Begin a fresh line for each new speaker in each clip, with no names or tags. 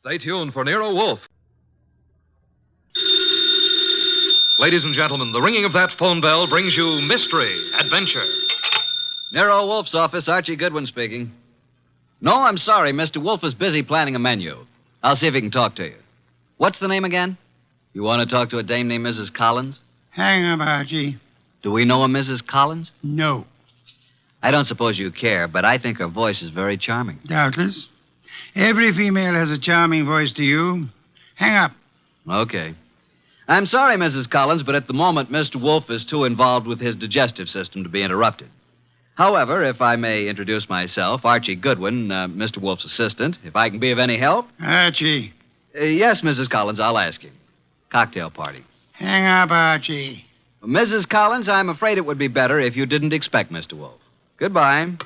Stay tuned for Nero Wolfe. Ladies and gentlemen, the ringing of that phone bell brings you mystery, adventure.
Nero Wolfe's office, Archie Goodwin speaking. No, I'm sorry. Mr. Wolfe is busy planning a menu. I'll see if he can talk to you. What's the name again? You want to talk to a dame named Mrs. Collins?
Hang up, Archie.
Do we know a Mrs. Collins?
No.
I don't suppose you care, but I think her voice is very charming.
Doubtless. Every female has a charming voice to you. Hang up.
Okay. I'm sorry, Mrs. Collins, but at the moment, Mr. Wolfe is too involved with his digestive system to be interrupted. However, if I may introduce myself, Archie Goodwin, Mr. Wolfe's assistant, if I can be of any help.
Archie.
Yes, Mrs. Collins, I'll ask him. Cocktail party.
Hang up, Archie.
Mrs. Collins, I'm afraid it would be better if you didn't expect Mr. Wolfe. Goodbye.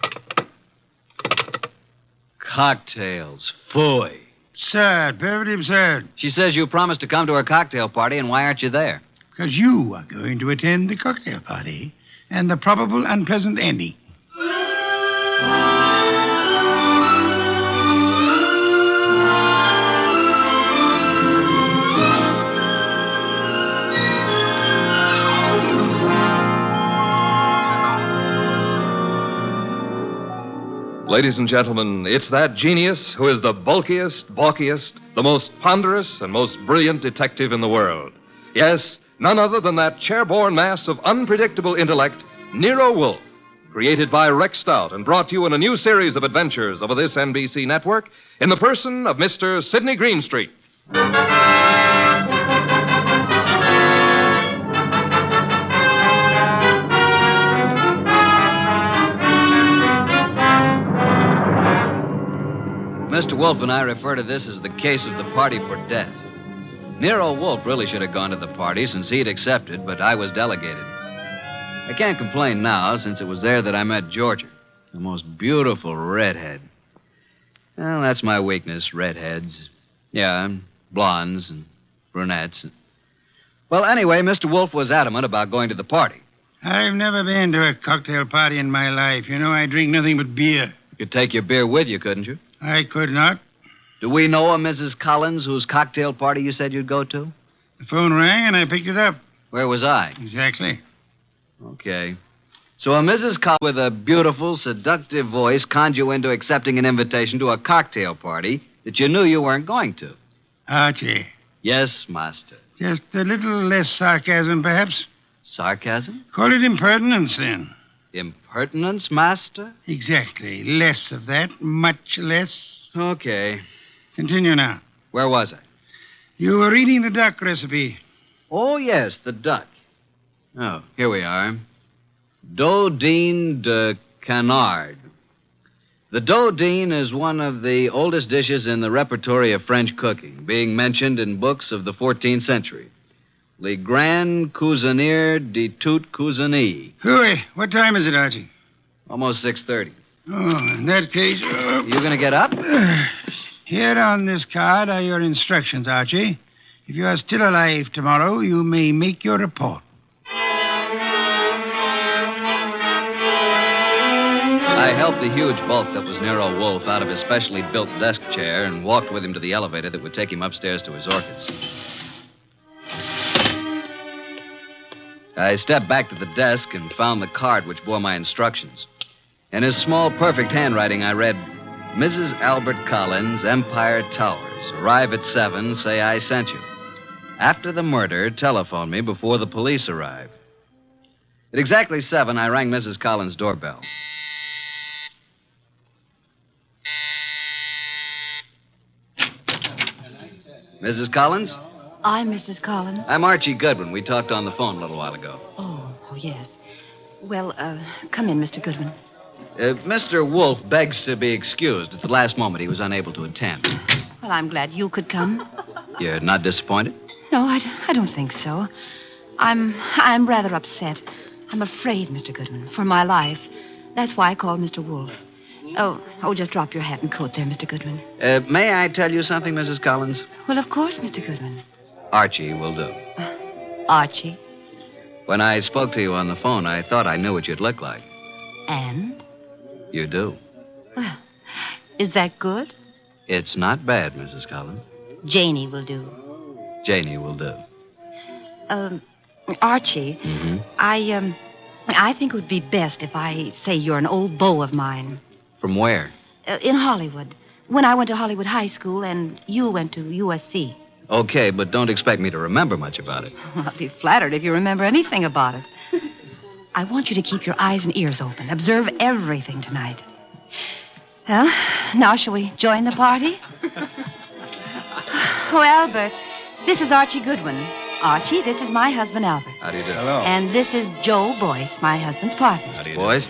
Cocktails. Phooey.
Absurd. Perfectly absurd.
She says you promised to come to her cocktail party, and why aren't you there?
Because you are going to attend the cocktail party and the probable unpleasant ending.
Ladies and gentlemen, it's that genius who is the bulkiest, balkiest, the most ponderous, and most brilliant detective in the world. Yes, none other than that chairborne mass of unpredictable intellect, Nero Wolfe, created by Rex Stout and brought to you in a new series of adventures over this NBC network in the person of Mr. Sidney Greenstreet.
Mr. Wolfe and I refer to this as the case of the party for death. Nero Wolfe really should have gone to the party since he'd accepted, but I was delegated. I can't complain now since it was there that I met Georgia, the most beautiful redhead. Well, that's my weakness, redheads. Yeah, blondes and brunettes. Well, anyway, Mr. Wolfe was adamant about going to the party.
I've never been to a cocktail party in my life. You know, I drink nothing but beer.
You could take your beer with you, couldn't you?
I could not.
Do we know a Mrs. Collins whose cocktail party you said you'd go to?
The phone rang and I picked it up.
Where was I?
Exactly.
Okay. So a Mrs. Collins with a beautiful, seductive voice conned you into accepting an invitation to a cocktail party that you knew you weren't going to.
Archie.
Yes, master.
Just a little less sarcasm, perhaps.
Sarcasm?
Call it impertinence, then.
Impertinence, master?
Exactly. Less of that. Much less.
Okay.
Continue now.
Where was I?
You were reading the duck recipe.
Oh, yes, the duck. Oh, here we are. Dodine de canard. The dodine is one of the oldest dishes in the repertory of French cooking, being mentioned in books of the 14th century. Le Grand Cuisinier de Toute Cuisine.
Hooey, what time is it, Archie?
Almost 6:30.
Oh, in that case...
You going to get up?
Here on this card are your instructions, Archie. If you are still alive tomorrow, you may make your report.
I helped the huge bulk that was Nero Wolfe out of his specially built desk chair and walked with him to the elevator that would take him upstairs to his orchids. I stepped back to the desk and found the card which bore my instructions. In his small, perfect handwriting, I read, Mrs. Albert Collins, Empire Towers. Arrive at 7, say I sent you. After the murder, telephone me before the police arrive. At exactly 7, I rang Mrs. Collins' doorbell. Mrs. Collins?
I'm Mrs. Collins.
I'm Archie Goodwin. We talked on the phone a little while ago.
Oh, yes. Well, come in, Mr. Goodwin.
Mr. Wolfe begs to be excused. At the last moment, he was unable to attend.
Well, I'm glad you could come.
You're not disappointed?
No, I don't think so. I'm rather upset. I'm afraid, Mr. Goodwin, for my life. That's why I called Mr. Wolfe. Oh, just drop your hat and coat there, Mr. Goodwin.
May I tell you something, Mrs. Collins?
Well, of course, Mr. Goodwin.
Archie will do.
Archie?
When I spoke to you on the phone, I thought I knew what you'd look like.
And?
You do.
Well, is that good?
It's not bad, Mrs. Collins.
Janie will do.
Janie will do.
Archie,
Mm-hmm.
I think it would be best if I say you're an old beau of mine.
From where?
In Hollywood. When I went to Hollywood High School and you went to USC.
Okay, but don't expect me to remember much about it.
I'll be flattered if you remember anything about it. I want you to keep your eyes and ears open. Observe everything tonight. Well, now shall we join the party? Oh, Albert, this is Archie Goodwin. Archie, this is my husband, Albert.
How do you do?
Hello.
And this is Joe Boyce, my husband's partner.
How do you do? Boys?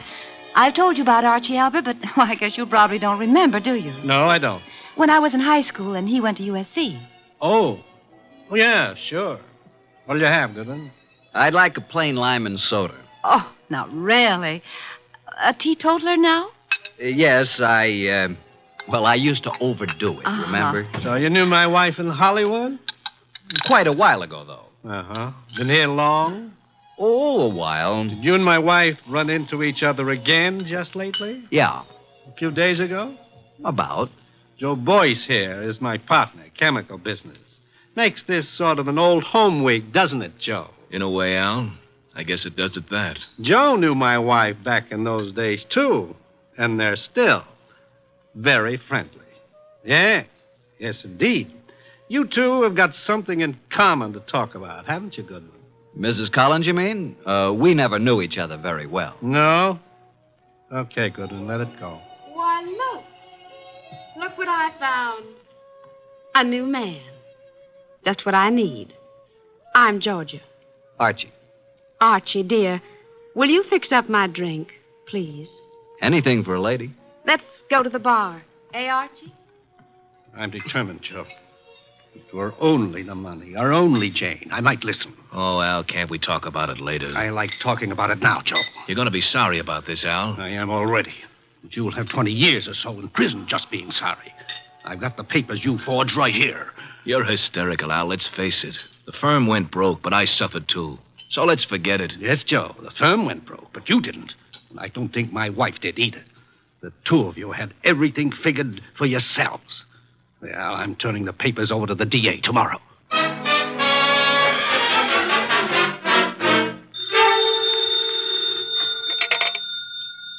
I've told you about Archie, Albert, but well, I guess you probably don't remember, do you?
No, I don't.
When I was in high school and he went to USC.
Oh. Oh, yeah, sure. What'll you have, Goodwin?
I'd like a plain lime and soda.
Oh, now, really? A teetotaler now?
Yes, I used to overdo it, remember?
So you knew my wife in Hollywood?
Quite a while ago, though.
Uh-huh. Been here long?
Oh, a while.
Did you and my wife run into each other again just lately?
Yeah,
A few days ago?
about.
Joe Boyce here is my partner, chemical business. Makes this sort of an old home week, doesn't it, Joe?
In a way, Al, I guess it does it that.
Joe knew my wife back in those days, too. And they're still very friendly. Yes, indeed. You two have got something in common to talk about, haven't you, Goodwin?
Mrs. Collins, you mean? We never knew each other very well.
No? Okay, Goodwin, let it go.
Why, look. Look what I found. A new man. Just what I need. I'm Georgia.
Archie,
Archie, dear, will you fix up my drink, please?
anything for a lady.
Let's go to the bar. Eh, Archie?
I'm determined, Joe. If it were only the money, or only Jane, I might listen.
Oh, Al, can't we talk about it later?
I like talking about it now, Joe.
You're going to be sorry about this, Al.
I am already. But you'll have 20 years or so in prison just being sorry. I've got the papers you forged right here.
You're hysterical, Al. Let's face it. The firm went broke, but I suffered too. So let's forget it.
Yes, Joe, the firm went broke, but you didn't. And I don't think my wife did either. The two of you had everything figured for yourselves. Well, I'm turning the papers over to the DA tomorrow.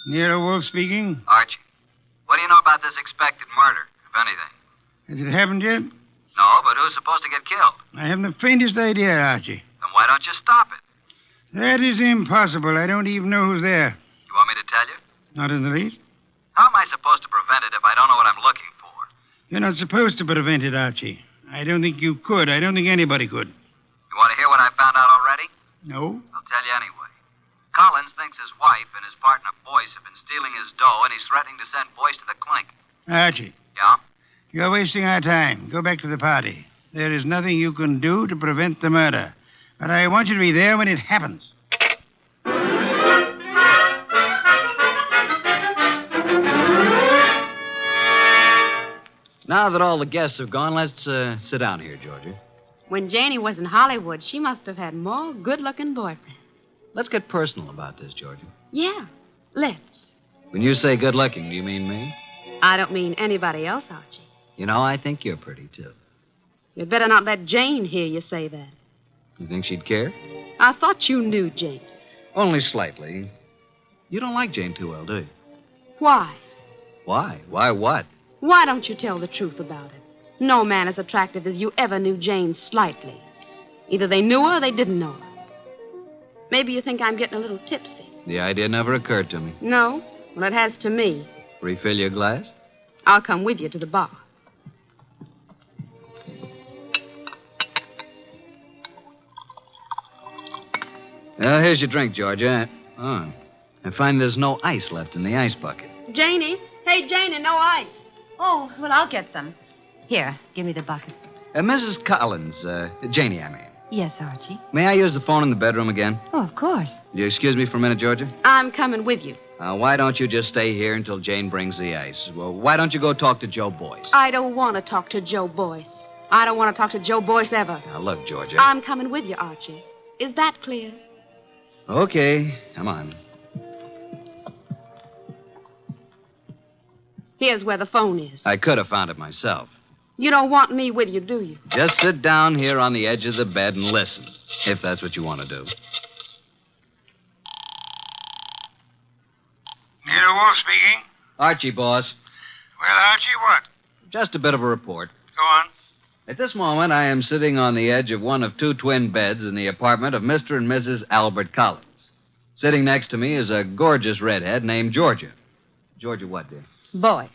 Nero Wolf speaking.
Archie, what do you know about this expected murder, if anything?
Has it happened yet?
No, but who's supposed to get killed?
I haven't the faintest idea, Archie.
Then why don't you stop it?
That is impossible. I don't even know who's there.
You want me to tell you?
Not in the least.
How am I supposed to prevent it if I don't know what I'm looking for?
You're not supposed to prevent it, Archie. I don't think you could. I don't think anybody could.
You want to hear what I found out already?
No?
I'll tell you anyway. Collins thinks his wife and his partner Boyce have been stealing his dough, and he's threatening to send Boyce to the clink.
Archie,
Yeah?
you're wasting our time. Go back to the party. There is nothing you can do to prevent the murder. But I want you to be there when it happens.
Now that all the guests have gone, let's sit down here, Georgia.
When Janie was in Hollywood, she must have had more good-looking boyfriends.
Let's get personal about this, Georgia.
Yeah, let's.
When you say good looking, do you mean me?
I don't mean anybody else, Archie.
You know, I think you're pretty, too.
You'd better not let Jane hear you say that.
You think she'd care?
I thought you knew Jane.
Only slightly. You don't like Jane too well, do you?
Why?
Why? Why what?
Why don't you tell the truth about it? No man as attractive as you ever knew Jane slightly. Either they knew her or they didn't know her. Maybe you think I'm getting a little tipsy.
The idea never occurred to me.
No? Well, it has to me.
Refill your glass?
I'll come with you to the bar.
Here's your drink, Georgia. Oh, I find there's no ice left in the ice bucket.
Janie? Hey, Janie, no ice.
Oh, well, I'll get some. Here, give me the bucket.
Mrs. Collins, Janie, I mean.
Yes, Archie.
May I use the phone in the bedroom again?
Oh, of course.
Will you excuse me for a minute, Georgia?
I'm coming with you.
Why don't you just stay here until Jane brings the ice? Well, why don't you go talk to Joe Boyce?
I don't want to talk to Joe Boyce. I don't want to talk to Joe Boyce ever.
Now, look, Georgia.
I'm coming with you, Archie. Is that clear?
Okay, come on.
Here's where the phone is.
I could have found it myself.
You don't want me with you, do you?
Just sit down here on the edge of the bed and listen, if that's what you want to do.
Nero Wolf speaking.
Archie, boss.
Well, Archie, what?
Just a bit of a report.
Go on.
At this moment, I am sitting on the edge of one of two twin beds in the apartment of Mr. and Mrs. Albert Collins. Sitting next to me is a gorgeous redhead named Georgia. Georgia what, dear?
Boy.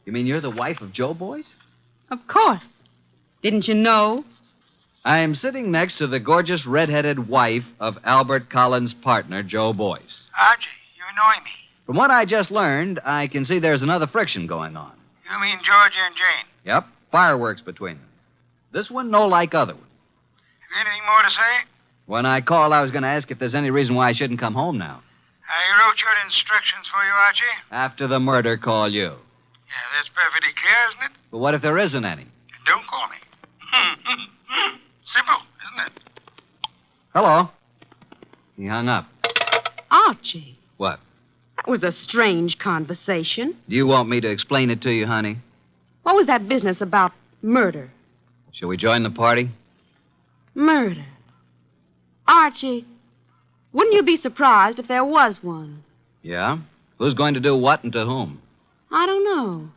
You mean you're the wife of Joe Boyce?
Of course. Didn't you know?
I am sitting next to the gorgeous redheaded wife of Albert Collins' partner, Joe Boyce.
Archie, you annoy me.
From what I just learned, I can see there's another friction going on.
You mean Georgia and Jane?
Yep, fireworks between them. This one no like other one.
Have you anything more to say?
When I called, I was going to ask if there's any reason why I shouldn't come home now.
I wrote your instructions for you, Archie.
After the murder, call you.
Yeah, that's perfectly clear, isn't it?
But what if there isn't any?
Don't call me. Simple, isn't it?
Hello. He hung up.
Archie,
What?
that was a strange conversation.
Do you want me to explain it to you, honey?
What was that business about murder?
Shall we join the party?
Murder. Archie, wouldn't you be surprised if there was one?
Yeah? Who's going to do what and to whom?
I don't know.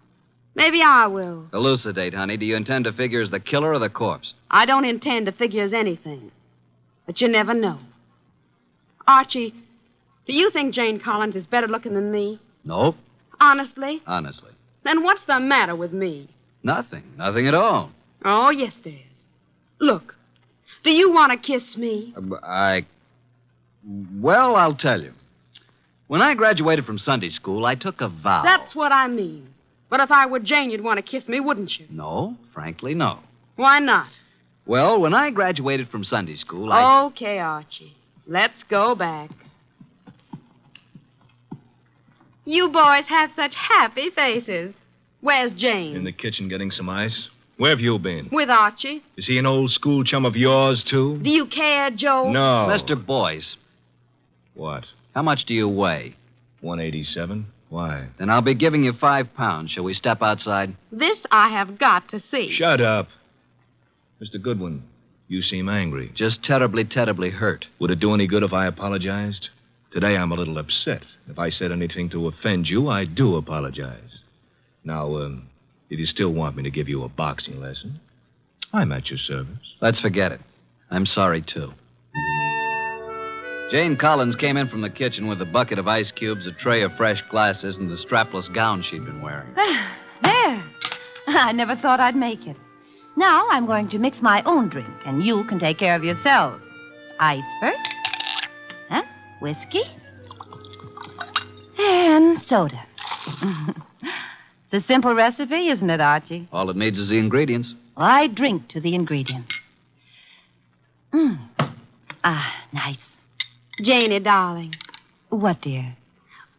Maybe I will.
Elucidate, honey. Do you intend to figure as the killer or the corpse?
I don't intend to figure as anything. But you never know. Archie, do you think Jane Collins is better looking than me?
Nope.
Honestly?
Honestly.
Then what's the matter with me?
Nothing. Nothing at all.
Oh, yes, there is. Look, do you want to kiss me?
Well, I'll tell you. When I graduated from Sunday school, I took a vow.
That's what I mean. But if I were Jane, you'd want to kiss me, wouldn't you?
No, frankly, no.
Why not?
Well, when I graduated from Sunday school,
Okay, Archie. Let's go back. You boys have such happy faces. Where's Jane?
In the kitchen getting some ice. Where have you been?
With Archie.
Is he an old school chum of yours, too?
Do you care, Joe?
No.
Mr. Boyce,
What?
how much do you weigh?
187? Why?
Then I'll be giving you 5 pounds. Shall we step outside?
This I have got to see.
Shut up. Mr. Goodwin, you seem angry.
Just terribly hurt.
Would it do any good if I apologized? Today I'm a little upset. If I said anything to offend you, I do apologize. Now, if you still want me to give you a boxing lesson, I'm at your service.
Let's forget it. I'm sorry, too. Jane Collins came in from the kitchen with a bucket of ice cubes, a tray of fresh glasses, and the strapless gown she'd been wearing.
There. I never thought I'd make it. Now I'm going to mix my own drink, and you can take care of yourselves. Ice first. Huh? Whiskey. And soda. It's a simple recipe, isn't it, Archie?
All it needs is the ingredients.
Well, I drink to the ingredients. Nice.
Janie, darling,
What, dear?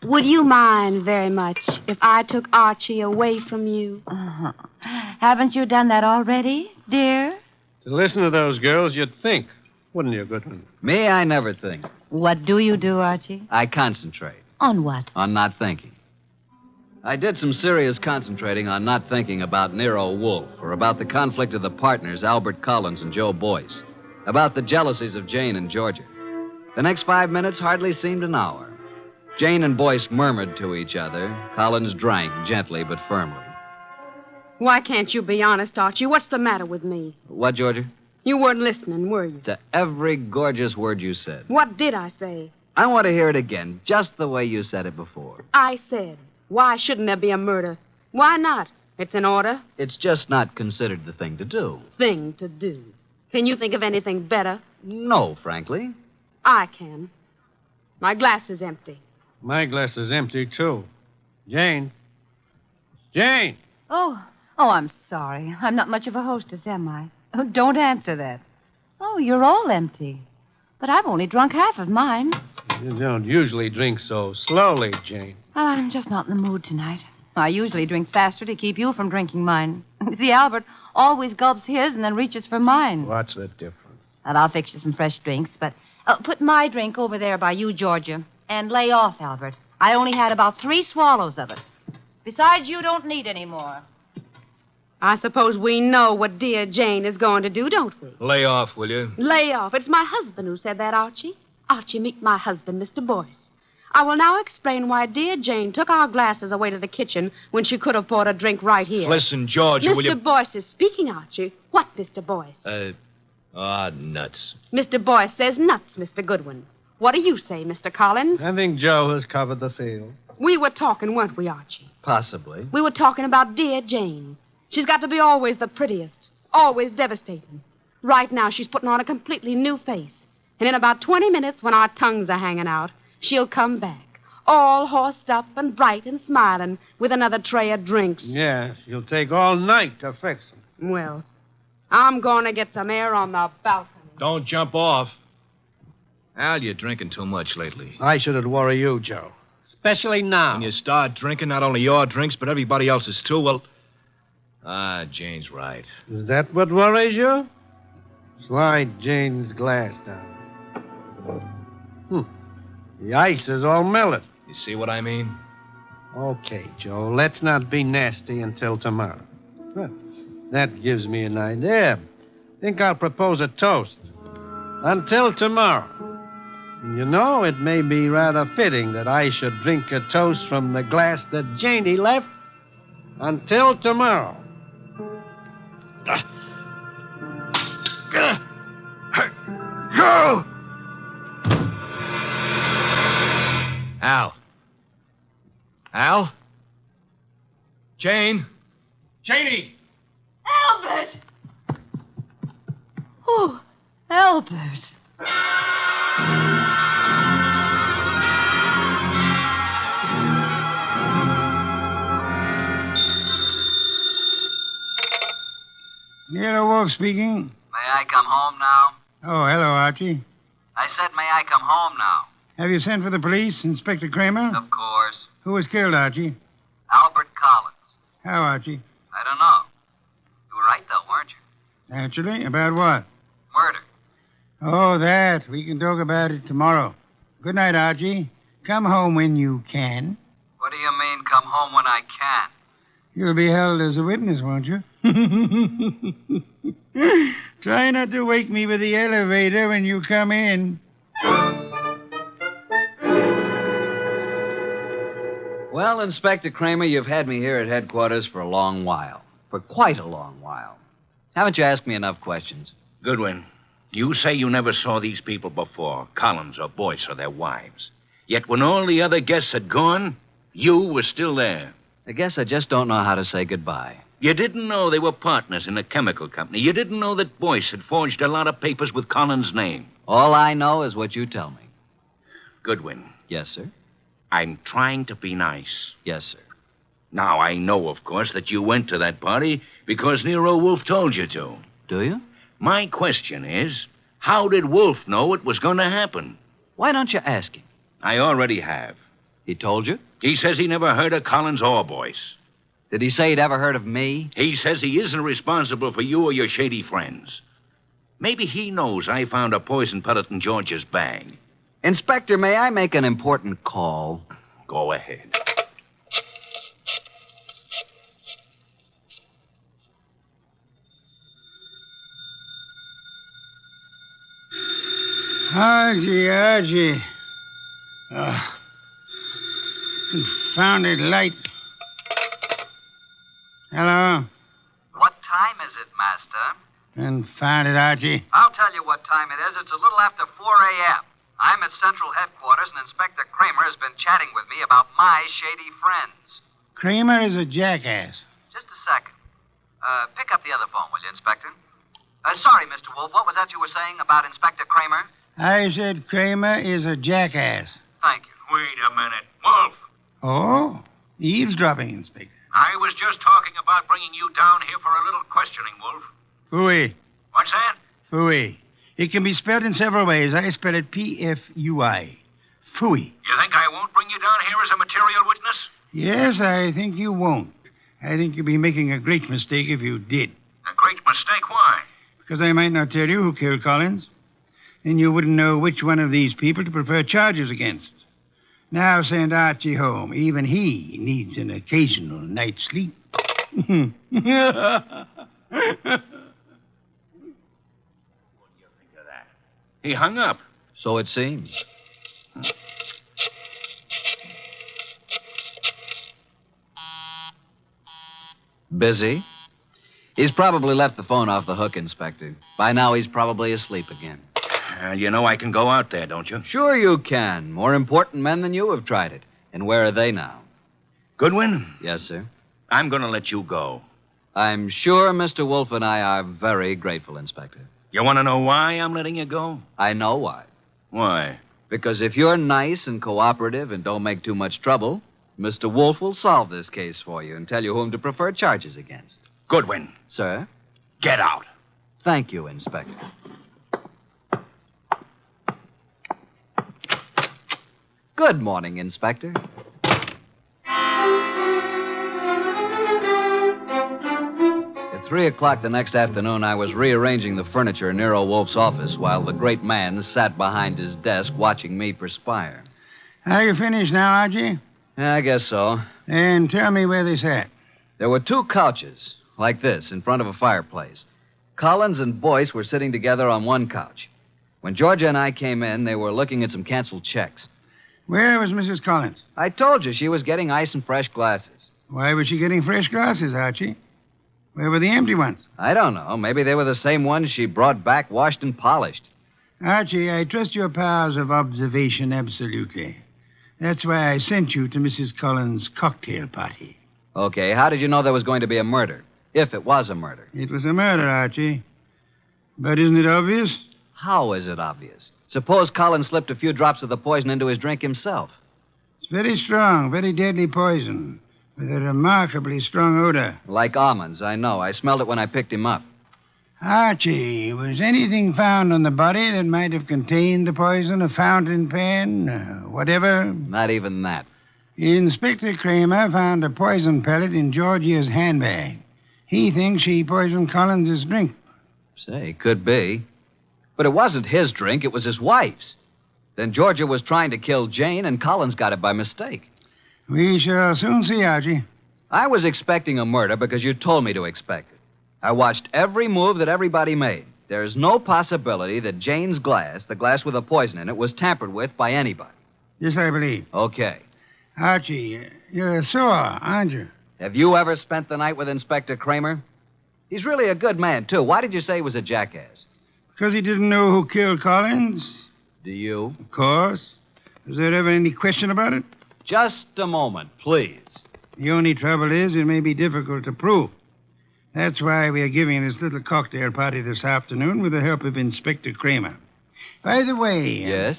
would you mind very much if I took Archie away from you?
Haven't you done that already, dear?
To listen to those girls, you'd think, wouldn't you, Goodwin?
Me, I never think.
What do you do, Archie?
I concentrate
On what?
on not thinking. I did some serious concentrating on not thinking about Nero Wolfe or about the conflict of the partners, Albert Collins and Joe Boyce, about the jealousies of Jane and Georgia. The next 5 minutes hardly seemed an hour. Jane and Boyce murmured to each other. Collins drank gently but firmly.
Why can't you be honest, Archie? What's the matter with me?
What, Georgia?
You weren't listening, were you?
To every gorgeous word you said.
What did I say?
I want to hear it again, just the way you said it before.
I said, why shouldn't there be a murder? Why not? It's an order.
It's just not considered the thing to do.
Thing to do. Can you think of anything better?
No, frankly.
I can. My glass is empty.
My glass is empty, too. Jane. Jane!
Oh, I'm sorry. I'm not much of a hostess, am I? Oh, don't answer that. Oh, you're all empty. But I've only drunk half of mine.
You don't usually drink so slowly, Jane.
Well, I'm just not in the mood tonight. I usually drink faster to keep you from drinking mine. See, Albert always gulps his and then reaches for mine.
What's the difference?
Well, I'll fix you some fresh drinks, but put my drink over there by you, Georgia, and lay off, Albert. I only had about 3 swallows of it. Besides, you don't need any more.
I suppose we know what dear Jane is going to do, don't we?
Lay off, will you?
Lay off. It's my husband who said that, Archie. Archie, meet my husband, Mr. Boyce. I will now explain why dear Jane took our glasses away to the kitchen when she could have poured a drink right here.
Listen, George, will you...
Mr. Boyce is speaking, Archie. What, Mr. Boyce?
Nuts.
Mr. Boyce says nuts, Mr. Goodwin. What do you say, Mr. Collins?
I think Joe has covered the field.
We were talking, weren't we, Archie?
Possibly.
We were talking about dear Jane. She's got to be always the prettiest, always devastating. Right now, she's putting on a completely new face. And in about 20 minutes, when our tongues are hanging out, she'll come back, all horsed up and bright and smiling, with another tray of drinks.
Yeah, she'll take all night to fix them.
Well, I'm going to get some air on the balcony.
Don't jump off. Al, you're drinking too much lately.
I shouldn't worry you, Joe. Especially now.
When you start drinking, not only your drinks, but everybody else's too, well... Jane's right.
Is that what worries you? Slide Jane's glass down. The ice is all melted.
You see what I mean?
Okay, Joe, let's not be nasty until tomorrow. Huh. That gives me an idea. Think I'll propose a toast. Until tomorrow. You know, it may be rather fitting that I should drink a toast from the glass that Janie left. Until tomorrow.
Go! Al. Al? Jane? Janie!
Albert! Oh, Albert.
Nero Wolf speaking.
May I come home now?
Oh, hello, Archie.
I said, may I come home now?
Have you sent for the police, Inspector Kramer?
Of course.
Who was killed, Archie?
Albert Collins.
How, Archie?
I don't know. You were right, though, weren't you?
Naturally. About what?
Murder.
Oh, that. We can talk about it tomorrow. Good night, Archie. Come home when you can.
What do you mean, come home when I can?
You'll be held as a witness, won't you? Try not to wake me with the elevator when you come in.
Well, Inspector Kramer, you've had me here at headquarters for a long while. For quite a long while. Haven't you asked me enough questions?
Goodwin, you say you never saw these people before, Collins or Boyce or their wives. Yet when all the other guests had gone, you were still there.
I guess I just don't know how to say goodbye.
You didn't know they were partners in a chemical company. You didn't know that Boyce had forged a lot of papers with Collins' name.
All I know is what you tell me.
Goodwin.
Yes, sir?
I'm trying to be nice.
Yes, sir.
Now, I know, of course, that you went to that party because Nero Wolf told you to.
Do you?
My question is, how did Wolf know it was going to happen?
Why don't you ask him?
I already have.
He told you?
He says he never heard of Collins or Boyce.
Did he say he'd ever heard of me?
He says he isn't responsible for you or your shady friends. Maybe he knows I found a poison pellet in George's bag.
Inspector, may I make an important call?
Go ahead.
Archie. Confounded light. Hello?
What time is it, Master?
Confounded, Archie.
I'll tell you what time it is. It's a little after 4 a.m. I'm at Central Headquarters, and Inspector Kramer has been chatting with me about my shady friends.
Kramer is a jackass.
Just a second. Pick up the other phone, will you, Inspector? Sorry, Mr. Wolf. What was that you were saying about Inspector Kramer?
I said Kramer is a jackass.
Thank you.
Wait a minute. Wolf,
Oh? Eavesdropping, Inspector.
I was just talking about bringing you down here for a little questioning, Wolf.
Phooey.
What's that?
Phooey. It can be spelled in several ways. I spell it P-F-U-I. Phooey.
You think I won't bring you down here as a material witness?
Yes, I think you won't. I think you'd be making a great mistake if you did.
A great mistake. Why?
Because I might not tell you who killed Collins. Then you wouldn't know which one of these people to prefer charges against. Now send Archie home. Even he needs an occasional night's sleep.
What do you think of that? He hung up.
So it seems. Busy? He's probably left the phone off the hook, Inspector. By now, he's probably asleep again.
You know I can go out there, don't you?
Sure you can. More important men than you have tried it. And where are they now?
Goodwin,
Yes, sir.
I'm going to let you go.
I'm sure Mr. Wolf and I are very grateful, Inspector.
You want to know why I'm letting you go?
I know why.
Why?
Because if you're nice and cooperative and don't make too much trouble, Mr. Wolf will solve this case for you and tell you whom to prefer charges against.
Goodwin,
Sir?
get out.
Thank you, Inspector. Good morning, Inspector. At 3 o'clock the next afternoon, I was rearranging the furniture in Nero Wolf's office while the great man sat behind his desk watching me perspire.
Are you finished now, Archie?
Yeah, I guess so.
And tell me where they sat.
There were 2 couches, like this, in front of a fireplace. Collins and Boyce were sitting together on one couch. When Georgia and I came in, they were looking at some canceled checks.
Where was Mrs. Collins?
I told you she was getting ice and fresh glasses.
Why was she getting fresh glasses, Archie? Where were the empty ones?
I don't know. Maybe they were the same ones she brought back washed and polished.
Archie, I trust your powers of observation absolutely. That's why I sent you to Mrs. Collins' cocktail party.
Okay, how did you know there was going to be a murder? If it was a murder.
It was a murder, Archie. But isn't it obvious?
How is it obvious? Suppose Collins slipped a few drops of the poison into his drink himself.
It's very strong, very deadly poison, with a remarkably strong odor.
Like almonds, I know. I smelled it when I picked him up.
Archie, was anything found on the body that might have contained the poison? A fountain pen? Whatever?
Not even that.
Inspector Kramer found a poison pellet in Georgia's handbag. He thinks she poisoned Collins' drink.
Say, could be. But it wasn't his drink, it was his wife's. Then Georgia was trying to kill Jane, and Collins got it by mistake.
We shall soon see, Archie.
I was expecting a murder because you told me to expect it. I watched every move that everybody made. There's no possibility that Jane's glass, the glass with the poison in it, was tampered with by anybody.
Yes, I believe.
Okay.
Archie, you're sore, aren't you?
Have you ever spent the night with Inspector Kramer? He's really a good man, too. Why did you say he was a jackass?
Because he didn't know who killed Collins?
Do you?
Of course. Was there ever any question about it?
Just a moment, please.
The only trouble is it may be difficult to prove. That's why we are giving this little cocktail party this afternoon with the help of Inspector Kramer. By the way...
Yes?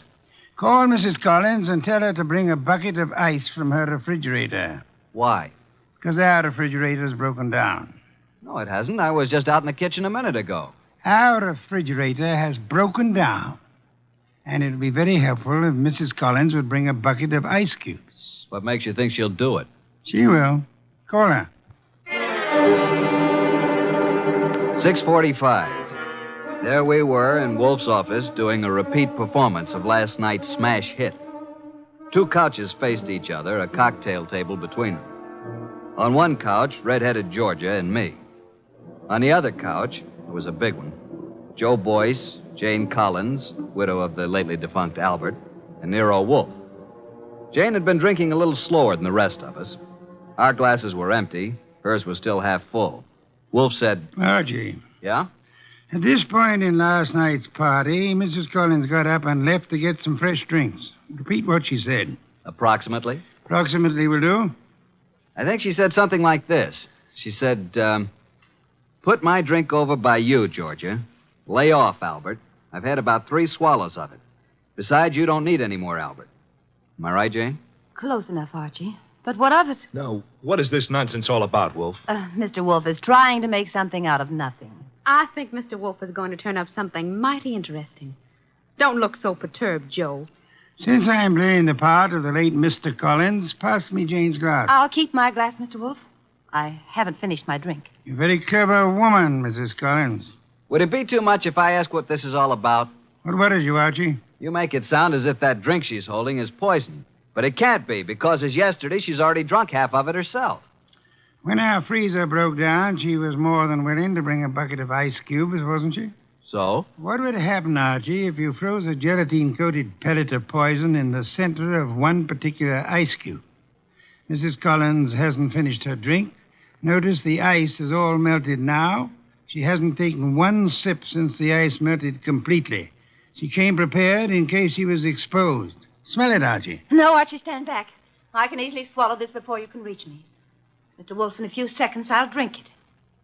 Call Mrs. Collins and tell her to bring a bucket of ice from her refrigerator.
Why?
Because our refrigerator's broken down.
No, it hasn't. I was just out in the kitchen a minute ago.
Our refrigerator has broken down. And it would be very helpful if Mrs. Collins would bring a bucket of ice cubes.
What makes you think she'll do it?
She will. Call her.
6:45. There we were in Wolf's office doing a repeat performance of last night's smash hit. 2 couches faced each other, a cocktail table between them. On one couch, red-headed Georgia and me. On the other couch, it was a big one, Joe Boyce, Jane Collins, widow of the lately defunct Albert, and Nero Wolf. Jane had been drinking a little slower than the rest of us. Our glasses were empty. Hers was still half full. Wolf said,
Archie,
Yeah?
at this point in last night's party, Mrs. Collins got up and left to get some fresh drinks. Repeat what she said.
Approximately.
Approximately will do.
I think she said something like this. She said, put my drink over by you, Georgia. Lay off, Albert. I've had about 3 swallows of it. Besides, you don't need any more, Albert. Am I right, Jane?
Close enough, Archie. But what of it?
Now, what is this nonsense all about, Wolf?
Mr. Wolf is trying to make something out of nothing.
I think Mr. Wolf is going to turn up something mighty interesting. Don't look so perturbed, Joe.
Since I'm playing the part of the late Mr. Collins, pass me Jane's glass.
I'll keep my glass, Mr. Wolf. I haven't finished my drink.
You're a very clever woman, Mrs. Collins.
Would it be too much if I ask what this is all about?
What worries you, Archie?
You make it sound as if that drink she's holding is poison. But it can't be, because as yesterday, she's already drunk half of it herself.
When our freezer broke down, she was more than willing to bring a bucket of ice cubes, wasn't she?
So?
What would happen, Archie, if you froze a gelatine-coated pellet of poison in the center of one particular ice cube? Mrs. Collins hasn't finished her drink. Notice the ice is all melted now. She hasn't taken one sip since the ice melted completely. She came prepared in case she was exposed. Smell it, Archie.
No, Archie, stand back. I can easily swallow this before you can reach me. Mr. Wolf, in a few seconds, I'll drink it.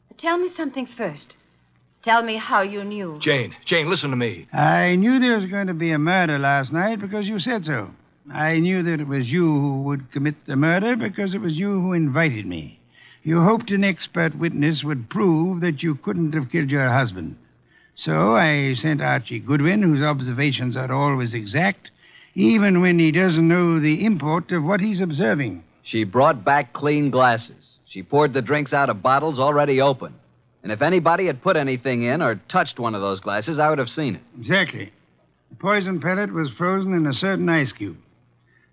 But tell me something first. Tell me how you knew.
Jane, listen to me.
I knew there was going to be a murder last night because you said so. I knew that it was you who would commit the murder because it was you who invited me. You hoped an expert witness would prove that you couldn't have killed your husband. So I sent Archie Goodwin, whose observations are always exact, even when he doesn't know the import of what he's observing.
She brought back clean glasses. She poured the drinks out of bottles already open. And if anybody had put anything in or touched one of those glasses, I would have seen it.
Exactly. The poison pellet was frozen in a certain ice cube.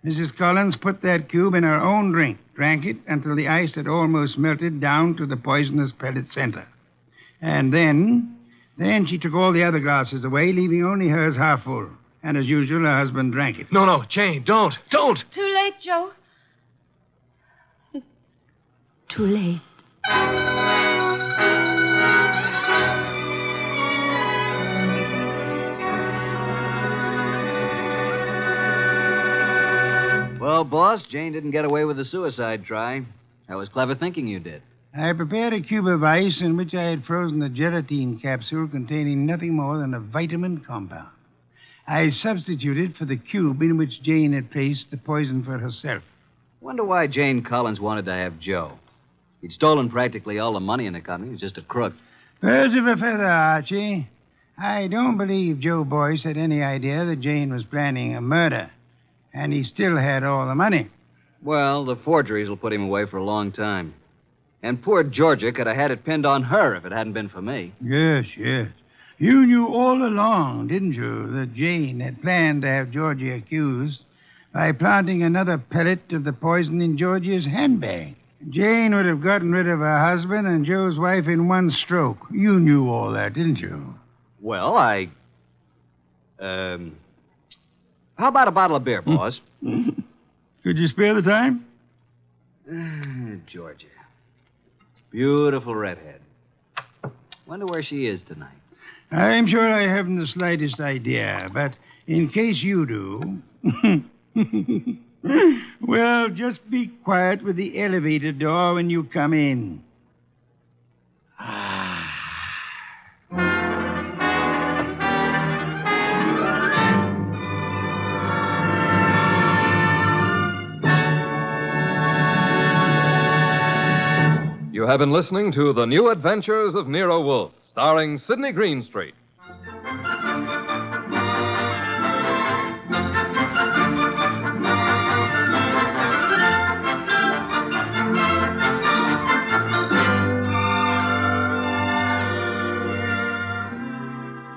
Mrs. Collins put that cube in her own drink, drank it until the ice had almost melted down to the poisonous pellet center. And then she took all the other glasses away, leaving only hers half full. And as usual, her husband drank it.
No, Jane, don't.
Too late, Joe. Too late.
Well, boss, Jane didn't get away with the suicide try. That was clever thinking you did.
I prepared a cube of ice in which I had frozen a gelatine capsule containing nothing more than a vitamin compound. I substituted for the cube in which Jane had placed the poison for herself.
Wonder why Jane Collins wanted to have Joe. He'd stolen practically all the money in the company. He was just a crook.
Birds of a feather, Archie. I don't believe Joe Boyce had any idea that Jane was planning a murder. And he still had all the money.
Well, the forgeries will put him away for a long time. And poor Georgia could have had it pinned on her if it hadn't been for me.
Yes. You knew all along, didn't you, that Jane had planned to have Georgia accused by planting another pellet of the poison in Georgia's handbag. Jane would have gotten rid of her husband and Joe's wife in one stroke. You knew all that, didn't you?
Well, how about a bottle of beer, boss?
Could you spare the time?
Georgia. Beautiful redhead. Wonder where she is tonight.
I'm sure I haven't the slightest idea, but in case you do... Well, just be quiet with the elevator door when you come in.
You have been listening to The New Adventures of Nero Wolfe, starring Sidney Greenstreet.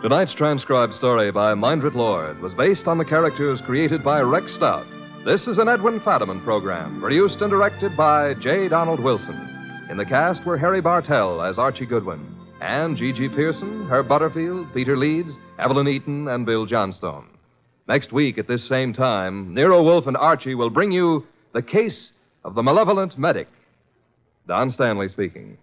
Tonight's transcribed story by Mindred Lord was based on the characters created by Rex Stout. This is an Edwin Fadiman program, produced and directed by J. Donald Wilson. In the cast were Harry Bartell as Archie Goodwin, and G.G. Pearson, Herb Butterfield, Peter Leeds, Evelyn Eaton, and Bill Johnstone. Next week at this same time, Nero Wolfe and Archie will bring you The Case of the Malevolent Medic. Don Stanley speaking.